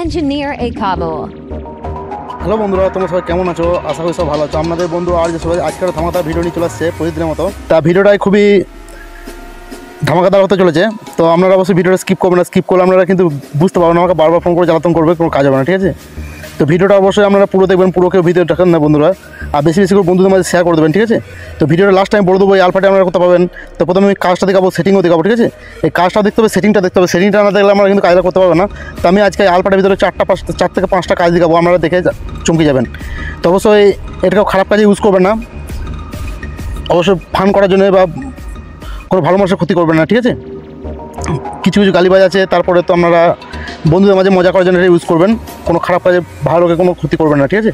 Engineer a Kabul. Hello বন্ধুরা, তোমরা সবাই কেমন আছো? আশা করি সব ভালো আছো। আমাদের বন্ধু আর যে সবাই আজকের ধামাকাদার ভিডিও নিয়ে চলে আসছে প্রতিদিনের মতো। তা ভিডিওটাই খুবই ধামাকাদার হতে চলেছে। তো আপনারা অবশ্যই ভিডিওটা স্কিপ করবেন না। স্কিপ করলে আপনারা কিন্তু বুঝতে পারবেন, আমাকে বারবার ফোন করে জ্বালাতন করবে, কোনো কাজ হবে না, ঠিক আছে? তো ভিডিওটা অবশ্যই আপনারা পুরো দেখবেন, পুরো কেউ ভিডিও দেখেন না বন্ধুরা। আর বেশি বেশি করে বন্ধুদের মাঝে শেয়ার করে দেবেন, ঠিক আছে? তো ভিডিওটা লাস্ট টাইম বলে দেবো এই আলফাটি আপনারা করতে পাবেন। তো প্রথমে আমি কাজটা দেখাবো, সেটিংও দেখাবো, ঠিক আছে? এই কাজটা দেখতে হবে, সেটিংটা দেখতে হবে। সেটিংটা না দেখলে আমরা কিন্তু কাজটা করতে পারবো না। তো আমি আজকে আলফাটির ভিতরে 4 থেকে 5টা কাজ দেখাবো, আপনারা দেখে চমকে যাবেন। তো অবশ্যই এটাকেও খারাপ কাজে ইউজ করবেন না, অবশ্যই ফান করার জন্য বা কোনো ভালো মানুষের ক্ষতি করবেন না, ঠিক আছে? কিছু কিছু গালিবাজ আছে, তারপরে তো আপনারা বন্ধুদের মাঝে মজা করার জন্য এটা ইউজ করবেন, কোনো খারাপ কাজে ভালো লোকে কোনো ক্ষতি করবেন না, ঠিক আছে?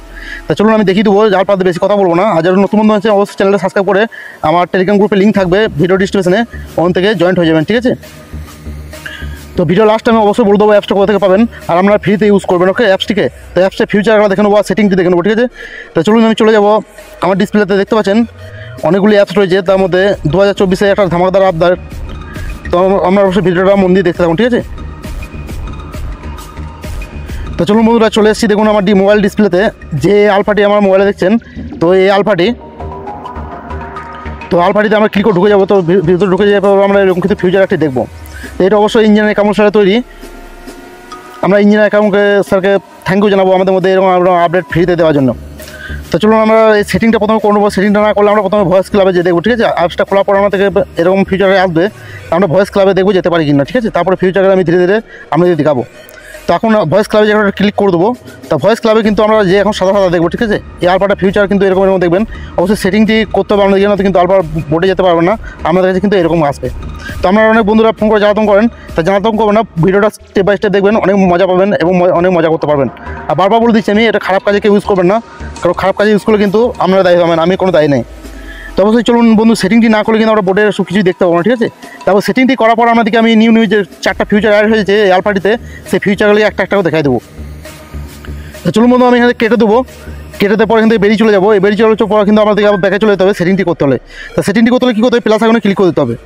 তা চলুন আমি দেখিয়ে দেবো, যার পাতে বেশি কথা বলবো না। আর যারা নতুন বন্ধু আছে অবশ্যই চ্যানেলটা সাবস্ক্রাইব করে আমার টেলিগ্রাম গ্রুপে লিঙ্ক থাকবে ভিডিও ডিসক্রিপশনে, ওখান থেকে জয়েন্ট হয়ে যাবেন, ঠিক আছে? তো ভিডিও লাস্ট আমি অবশ্যই বলে দেবো অ্যাপসটা কোথা থেকে পাবেন, আর আপনারা ফ্রিতে ইউজ করবেন, ওকে? অ্যাপসটিকে তো অ্যাপসটা ফিউচারগুলো দেখে নেবো আর সেটিংটি দেখে নেবো, ঠিক আছে? তো চলুন আমি চলে যাবো। আমার ডিসপ্লেতে দেখতে পাচ্ছেন অনেকগুলি অ্যাপস রয়েছে, তার মধ্যে 2024-এ একটা ধামাকাদার আপডেট। তো আমরা অবশ্যই ভিডিওটা মন দিয়ে দেখতে থাকুন, ঠিক আছে? তো চলুন বন্ধুরা, চলে এসেছি। দেখুন আমার মোবাইল ডিসপ্লেতে যে আলফাটি আমার মোবাইলে দেখছেন, তো এই আলফাটি, তো আলফাটিতে আমরা ক্লিক করে ঢুকে যাবো। তো ভিতরে ঢুকে যাওয়ার পর আমরা এরকম কিছু ফিউচার একটি দেখবো। তো এটা অবশ্যই ইঞ্জিনিয়ার কামল স্যারের তৈরি। আমরা ইঞ্জিনিয়ার কামলকে স্যারকে থ্যাংক ইউ জানাবো আমাদের মধ্যে এরকম আপডেট ফ্রিতে দেওয়ার জন্য। তো চলুন আমরা এই সেটিংটা প্রথমে করে নেবো। সেটিংটা না করলে আমরা প্রথমে ভয়েস ক্লাবে যে দেখবো, ঠিক আছে? অ্যাপসটা খোলার পর আমার থেকে এরকম ফিউচারে আসবে, আমরা ভয়েস ক্লাবে দেখবো যেতে পারি কিনা, ঠিক আছে? তারপরে ফিউচারে আমি ধীরে ধীরে আপনাদের দেখাবো। তো এখন ভয়েস ক্লাবে যে একটা ক্লিক করে দেবো। তো ভয়েস ক্লাবে কিন্তু আমরা যে এখন সাদা সাদা দেখবো, ঠিক আছে? এই আলফাটা ফিউচার কিন্তু এরকম এরকম দেখবেন। অবশ্যই সেটিংটি করতে হবে আপনাদের জন্য, কিন্তু আলফা বোর্ডে যেতে পারবেন না, আমাদের কাছে কিন্তু এরকম আসবে। তো আপনারা অনেক বন্ধুরা ফোন করে জ্বালাতন করেন, তা জ্বালাতন করবেন না, ভিডিওটা স্টেপ বাই স্টেপ দেখবেন, অনেক মজা পাবেন এবং অনেক মজা করতে পারবেন। আর বারবার বলে দিচ্ছি আমি, এটা খারাপ কাজে কেউ ইউজ করবেন না, কারণ খারাপ কাজে ইউজ করলে কিন্তু আপনারা দায়ী হবেন, আমি কোনো দায়ী নেই। তো অবশ্যই চলুন বন্ধু, সেটিংটি না করলে কিন্তু আমরা বোর্ডের সব কিছুই দেখতে পাবো না, ঠিক আছে? তারপর সেটিংটি করার পর আমাদেরকে আমি নিউ যে 4টা ফিউচার অ্যাড হয়েছে এই আলফাটিতে, সেই ফিউচারগুলি একটা একটা করে দেখাই দেবো। তো চলুন বন্ধু, আমি এখানে কেটে দেবো। কেটে দেওয়ার পর এখান থেকে বেরিয়ে চলে যাবো। এই বেরিয়ে চলে যাওয়ার পর কিন্তু আমাদেরকে আবার ব্যাকে চলে যেতে হবে সেটিংটি করতে হলে। তো সেটিংটি করতে হলে কী করতে হবে, প্লাস আইকনে ক্লিক করে দিতে হবে।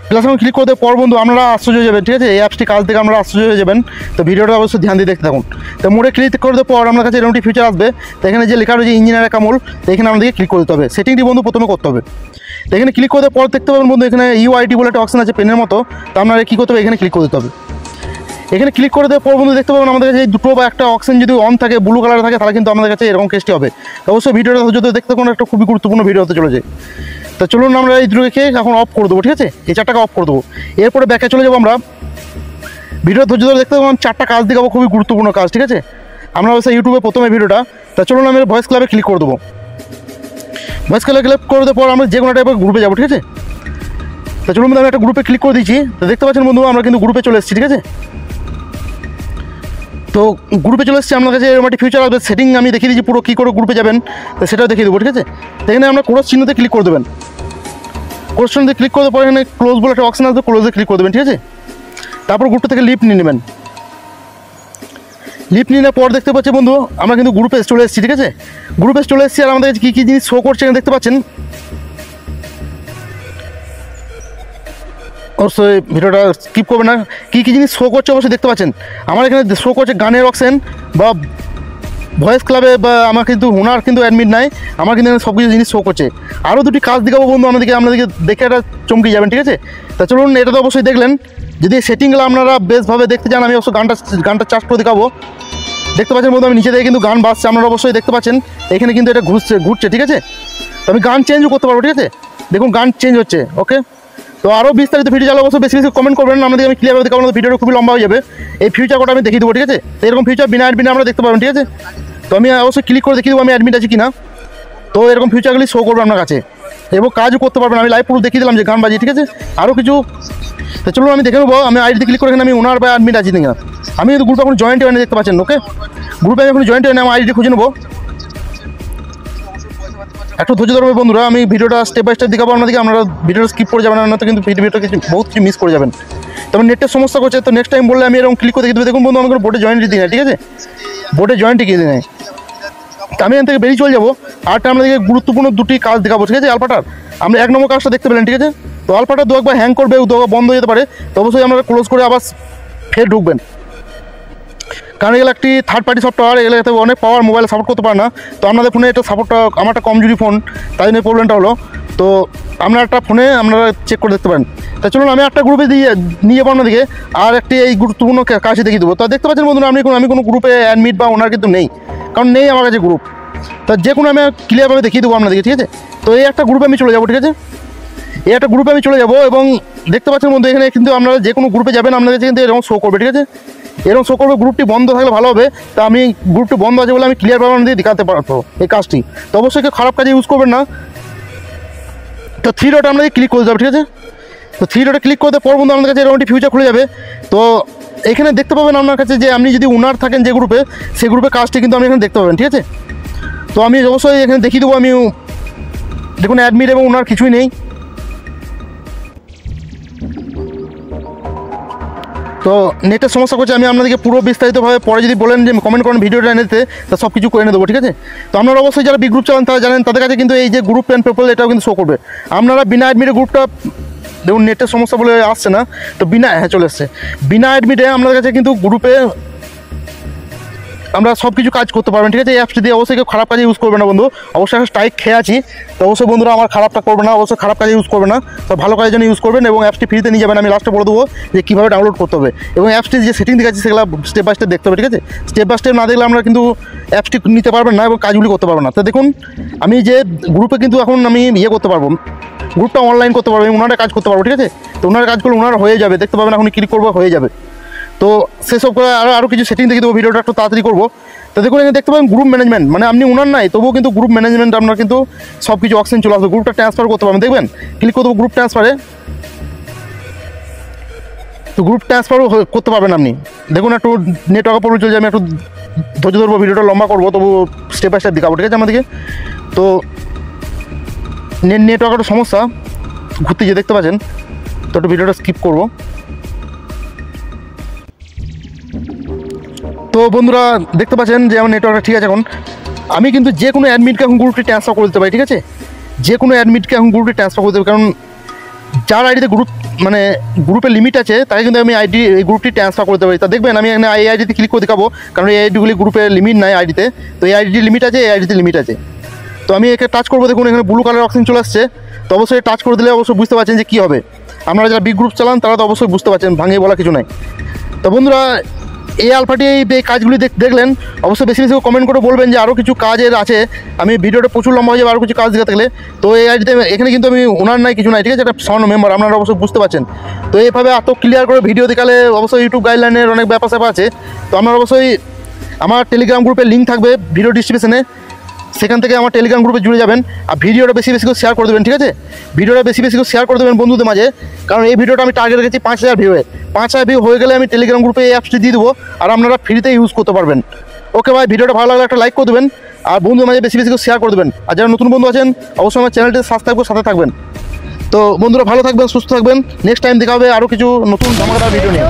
প্লাস আইকনে ক্লিক করে দেওয়ার পর বন্ধু আপনারা আশ্চর্য হয়ে যাবেন, ঠিক আছে? এই অ্যাপসটি কাজ থেকে আমরা আশ্চর্য হয়ে যাবেন। তো ভিডিওটা অবশ্যই ধ্যান দিয়ে দেখতে থাকুন। তো মোড়ে ক্লিক করে দেওয়ার পর আপনার কাছে এরকমটি ফিচার আসবে। তো এখানে যে লেখা রয়েছে ইঞ্জিনিয়ার কামল, তো এখানে আমাদেরকে ক্লিক করে দিতে হবে। সেটিংটি বন্ধু প্রথমে করতে হবে। তো এখানে ক্লিক করে দেওয়ার পর দেখতে পাবেন বন্ধু এখানে ইউআইটি বলে একটা অপশন আছে পেনের মতো। তো আপনারা কী করতে হবে, এখানে ক্লিক করে দিতে হবে। এখানে ক্লিক করে দেওয়ার পর বন্ধু দেখতে পাবেন আমাদের কাছে দুটো বা একটা অপশন যদি অন থাকে, ব্লু কালার থাকে, তাহলে কিন্তু আমাদের কাছে এরকম কেসটি হবে। তো অবশ্যই ভিডিওটা যদি দেখতে কোনো একটা খুবই গুরুত্বপূর্ণ ভিডিও হতে চলেছে। তো চলুন আমরা এই দুটোকে এখন অফ করে দেবো, ঠিক আছে? এই 4টাকে অফ করে দেবো। এরপরে ব্যাকে চলে যাবো আমরা। ভিডিও ধৈর্য ধরে দেখতে পাবেন 4টা কাজ দেখাবো, খুবই গুরুত্বপূর্ণ কাজ, ঠিক আছে? আমরা অবশ্যই ইউটিউবে প্রথমে ভিডিওটা। তা চলুন আমি ভয়েস ক্লাবে ক্লিক করে দেবো। ভয়েস ক্লাবে ক্লিক করে দেওয়ার পর আমরা যে কোনো টাইপের গ্রুপে যাবো, ঠিক আছে? তো চলুন আমি একটা গ্রুপে ক্লিক করে দিচ্ছি। তো দেখতে পাচ্ছেন বন্ধু আমরা কিন্তু গ্রুপে চলে এসেছি, ঠিক আছে? তো গ্রুপে চলে এসেছি, আপনার কাছে এরকম একটা ফিউচার আসবে। সেটিং আমি দেখিয়ে দিচ্ছি পুরো কী করে গ্রুপে যাবেন, তো সেটাও দেখিয়ে দেবো, ঠিক আছে? তো এখানে আমরা ক্রস চিহ্নতে ক্লিক করে দেবেন। ক্রস চিহ্নতে ক্লিক করে দেওয়ার পর এখানে ক্লোজ বলে একটা অপশন আসবে, ক্লোজে ক্লিক করে দেবেন, ঠিক আছে? তারপর গ্রুপটা থেকে লিফট নিয়ে নেবেন। লিফট নিয়ে নেওয়ার পর দেখতে পাচ্ছি বন্ধু আমরা কিন্তু গ্রুপে চলে এসেছি, ঠিক আছে? গ্রুপে চলে এসেছি আর আমাদের কী কী জিনিস শো করছে এখানে দেখতে পাচ্ছেন। অবশ্যই ভিডিওটা স্কিপ করবে না, কী কী জিনিস শো করছে অবশ্যই দেখতে পাচ্ছেন। আমার এখানে শো করছে গানের অপশন বা ভয়েস ক্লাবে, বা আমার কিন্তু ওনার কিন্তু অ্যাডমিট নাই, আমার কিন্তু সব কিছু জিনিস শো করছে। আরও দুটি কাজ দেখাবো বন্ধু আপনাদেরকে দেখে এটা চমকে যাবেন, ঠিক আছে? তা চলুন, এটা তো অবশ্যই দেখলেন। যদি সেটিংগুলো আপনারা বেশভাবে দেখতে চান, আমি অবশ্যই গানটা চার্জ করে দেখাবো। দেখতে পাচ্ছেন বন্ধু আমি নিচে থেকে কিন্তু গান বাজছে, আপনারা অবশ্যই দেখতে পাচ্ছেন। এখানে কিন্তু এটা ঘুরছে, ঠিক আছে? তো আমি গান চেঞ্জও করতে পারবো, ঠিক আছে? দেখুন গান চেঞ্জ হচ্ছে, ওকে? তো আরও বিস্তারিত ভিডিও চাইলে অবশ্যই বেশি বেশি কমেন্ট করবেন, আমাদেরকে আমি ক্লিয়ারভাবে দেখাবো, ভিডিওটা খুবই লম্বা হয়ে যাবে। এই ফিউচার কোডটা আমি দেখিয়ে দেবো, ঠিক আছে? তো এরকম ফিউচার বিনা অ্যাডমিনে আমরা দেখতে পাবেন, ঠিক আছে? তো আমি অবশ্যই ক্লিক করে দেখিয়ে দেবো আমি অ্যাডমিট আছি কিনা। তো এরকম ফিউচারগুলি শো করবে আপনার কাছে এবং কাজও করতে পারবেন। আমি লাইভ পুরো দেখিয়ে দিলাম যে গান বাজিয়ে, ঠিক আছে? আরও কিছু। তো চলুন আমি দেখে নেবো আমি আইডিতে ক্লিক করে এখানে আমি ওনার বা অ্যাডমিট আছি কিনা। আমি কিন্তু গ্রুপে এখন জয়েন্ট হয়ে দেখতে পাচ্ছেন, ওকে? গ্রুপে আমি এখন জয়েন্ট হয়ে আমার আইডি খুঁজে নেবো। একটু ধৈর্য ধরবে বন্ধুরা, আমি ভিডিওটা স্টেপ বাই স্টেপ দেখাবো আপনাদেরকে, আপনারা ভিডিওটা স্কিপ করে যাবেন, না তো কিন্তু ভিডিওটা বহুত কিছু মিস করে যাবেন। তবে নেটের সমস্যা করছে, তো নেক্সট টাইম বললে আমি এরকম ক্লিক করে দেখে দেবো। দেখুন বন্ধু আমি কোনো বোর্ডে জয়েন্ট দিই না, ঠিক আছে? বোর্ডে জয়েন্ট দিয়ে দিই না। আমি এখান থেকে বেরিয়ে চলে যাবো। আরটা আপনাদেরকে গুরুত্বপূর্ণ দুটি কাজ দেখাবো, ঠিক আছে? আলফাটার আমরা 1 নম্বর কাজটা দেখতে পেলেন, ঠিক আছে? তো আলফাটা দু একবার হ্যাং করবে, দু একবার বন্ধ হয়ে যেতে পারে, তো অবশ্যই আপনারা ক্লোজ করে আবার ফের ঢুকবেন। কারণ এগুলো একটি থার্ড পার্টি সফটওয়্যার, এগুলো এতে অনেক পাওয়ার মোবাইলে সাপোর্ট করতে পারে না। তো আপনাদের ফোনে এটা সাপোর্টটা, আমার একটা কমজোরি ফোন, তাই জন্য প্রবলেমটা হলো। তো আপনার একটা ফোনে আপনারা চেক করে দেখতে পারেন। তা চলুন আমি একটা গ্রুপে নিয়ে যাবো আপনাদেরকে, আর একটি এই গুরুত্বপূর্ণ কাজে দেখিয়ে দেবো। তো দেখতে পাচ্ছেন বন্ধুরা, আমি কোনো গ্রুপে অ্যাডমিট বা ওনার কিন্তু নেই, কারণ নেই আমার কাছে গ্রুপ। তা যে কোনো আমি ক্লিয়ারভাবে দেখিয়ে দেবো আপনাদেরকে, ঠিক আছে। তো এই একটা গ্রুপে আমি চলে যাবো, ঠিক আছে। এই একটা গ্রুপে আমি চলে যাবো এবং দেখতে পাচ্ছেন বন্ধু, এখানে কিন্তু আপনারা যে কোনো গ্রুপে যাবেন আপনাদের কিন্তু এরকম শো করবে, ঠিক আছে। এরকম শো করবে। গ্রুপটি বন্ধ থাকলে ভালো হবে। তা আমি গ্রুপটি বন্ধ আছে বলে আমি ক্লিয়ারভাবে আপনাদের দেখাতে পারবো এই কাজটি। তো অবশ্যই কেউ খারাপ কাজে ইউজ করবেন না। তো 3 ডটে আপনাদের ক্লিক করে যাবে, ঠিক আছে। তো 3 ডটে ক্লিক করতে পর বন্ধু আপনাদের কাছে এরকম একটি ফিউচার খুলে যাবে। তো এখানে দেখতে পাবেন আপনার কাছে যে আপনি যদি ওনার থাকেন যে গ্রুপে, সেই গ্রুপের কাজটি কিন্তু আপনি এখানে দেখতে পাবেন, ঠিক আছে। তো আমি অবশ্যই এখানে দেখিয়ে দেবো। আমি দেখুন অ্যাডমিট এবং ওনার কিছুই নেই। তো নেটের সমস্যা করছে, আমি আপনাদেরকে পুরো বিস্তারিতভাবে পরে যদি বলেন যে কমেন্ট করেন ভিডিওটা এনেতে, তা সব কিছু করে এনে দেবো, ঠিক আছে। তো আপনারা অবশ্যই যারা বিগ গ্রুপ চালান তারা জানেন, তাদের কাছে কিন্তু এই যে গ্রুপ অ্যান্ড পেপল এটাও কিন্তু শো করবে। আপনারা বিনা অ্যাডমিটে গ্রুপটা, দেখুন নেটের সমস্যা বলে আসছে না, তো চলে এসছে। বিনা অ্যাডমিটে আপনাদের কাছে কিন্তু গ্রুপে আমরা সব কিছু কাজ করতে পারবেন, ঠিক আছে। এই অ্যাপসটি দিয়ে অবশ্যই কেউ খারাপ কাজে ইউজ করবে না বন্ধু। অবশ্যই একটা স্ট্রাইক খেয়ে আছি, তো অবশ্যই বন্ধুরা আমার খারাপটা করবে না, অবশ্যই খারাপ কাজে ইউজ করবে না, তো ভালো কাজের জন্য ইউজ করবেন এবং অ্যাপসটি ফ্রিতে নিয়ে যাবেন। আমি লাস্টে বলে দেবো যে কীভাবে ডাউনলোড করতে হবে এবং অ্যাপসটি যে সেটিং দেখাচ্ছি সেগুলো স্টেপ বাই স্টেপ দেখতে হবে, ঠিক আছে। স্টেপ বাই স্টেপ না দেখলে আমরা কিন্তু অ্যাপসটি নিতে পারবেন না এবং কাজগুলি করতে পারবেন না। তো দেখুন আমি যে গ্রুপে কিন্তু এখন আমি করতে পারবো, গ্রুপটা অনলাইন করতে পারবো, ওনারা কাজ করতে পারবো, ঠিক আছে। তো ওনারা কাজ করলে ওনারা হয়ে যাবে, দেখতে পাবেন এখন ক্লিক করবো হয়ে যাবে। তো সেসব করে আরও কিছু সেটিং দেখে দেবো, ভিডিওটা একটু তাড়াতাড়ি করবো। তো দেখুন এখানে দেখতে পাবেন গ্রুপ ম্যানেজমেন্ট, মানে আপনি ওনার নাই তবুও কিন্তু গ্রুপ ম্যানেজমেন্ট আপনার কিন্তু সব কিছু অপশন চলে আসবে। গ্রুপটা ট্রান্সফার করতে পারবেন, দেখবেন ক্লিক করে দেবো গ্রুপ ট্রান্সফারে। তো গ্রুপ ট্রান্সফারও করতে পারবেন আপনি। দেখুন একটু নেটওয়ার্কের প্রবলেম চলছে, আমি একটু ধৈর্য ধরবো, ভিডিওটা লম্বা করবো, তবু স্টেপ বাই স্টেপ দেখাবো, ঠিক আছে আমাদেরকে। তো নেটওয়ার্কের একটা সমস্যা ঘুরতে গিয়ে দেখতে পাচ্ছেন, তো একটু ভিডিওটা স্কিপ করবো। তো বন্ধুরা দেখতে পাচ্ছেন যে আমার নেটওয়ার্কটা ঠিক আছে। এখন আমি কিন্তু যে কোনো অ্যাডমিটকে এখন গ্রুপটি ট্রান্সফার করে দিতে পারি, ঠিক আছে। যে কোনো অ্যাডমিটকে এখন গ্রুপটি ট্রান্সফার করে দেবে, কারণ যার আইডিতে গ্রুপ মানে গ্রুপে লিমিট আছে তাই কিন্তু আমি এই গ্রুপটি ট্রান্সফার করতে পারি। তা দেখবেন আমি এখানে এই আইডিতে ক্লিক করে দেখাবো, কারণ এই আইডিগুলি গ্রুপে লিমিট নাই আইডিতে। তো এই আইডি লিমিট আছে, এই আইডিতে লিমিট আছে। তো আমি একে টাচ করবো, দেখুন এখানে ব্লু কালার অপশন চলে আসছে। তো অবশ্যই টাচ করে দিলে অবশ্যই বুঝতে পারছেন যে কী হবে। আপনারা যারা বিগ গ্রুপ চালান তারা তো অবশ্যই বুঝতে পারছেন, ভাঙিয়ে বলা কিছু নাই। তো বন্ধুরা এই আলফাটি এই কাজগুলি দেখলেন, অবশ্যই বেশি বেশি কমেন্ট করে বলবেন যে আরও কিছু কাজের আছে। আমি ভিডিওটা প্রচুর লম্বা হয়ে যাবে আরও কিছু কাজ দেখাতে গেলে। তো এই আইডিতে এখানে কিন্তু আমি ওনার নাই কিছু নাই, ঠিক আছে, একটা সামান্য মেম্বার, আপনারা অবশ্যই বুঝতে পারছেন। তো এইভাবে এত ক্লিয়ার করে ভিডিও দেখালে অবশ্যই ইউটিউব গাইডলাইনের অনেক ব্যাপার স্যাপার আছে। তো আপনারা অবশ্যই আমার টেলিগ্রাম গ্রুপের লিঙ্ক থাকবে ভিডিও ডিসক্রিপশনে, সেখান থেকে আমার টেলিগ্রাম গ্রুপে জুড়ে যাবেন। আর ভিডিওটা বেশি বেশি করে শেয়ার করে দেবেন, ঠিক আছে। ভিডিওটা বেশি বেশি করে শেয়ার করে দেবেন বন্ধুদের মাঝে, কারণ এই ভিডিওটা আমি টার্গেট রেখেছি 5000 ভিউ। 5000 ভিউ হয়ে গেলে আমি টেলিগ্রাম গ্রুপে এই অ্যাপসটি দিয়ে দেবো, আর আপনারা ফ্রিতে ইউজ করতে পারবেন। ওকে ভাই, ভিডিওটা ভালো লাগলে একটা লাইক করে দেবেন আর বন্ধুদের মাঝে বেশি বেশি করে শেয়ার করে দেবেন। আর যারা নতুন বন্ধু আছেন অবশ্যই আমার চ্যানেলটি সাবস্ক্রাইব করে সাথে থাকবেন। তো বন্ধুরা ভালো থাকবেন, সুস্থ থাকবেন। নেক্সট টাইম দেখা হবে আরও কিছু নতুন ধামাকাদার ভিডিও নিয়ে।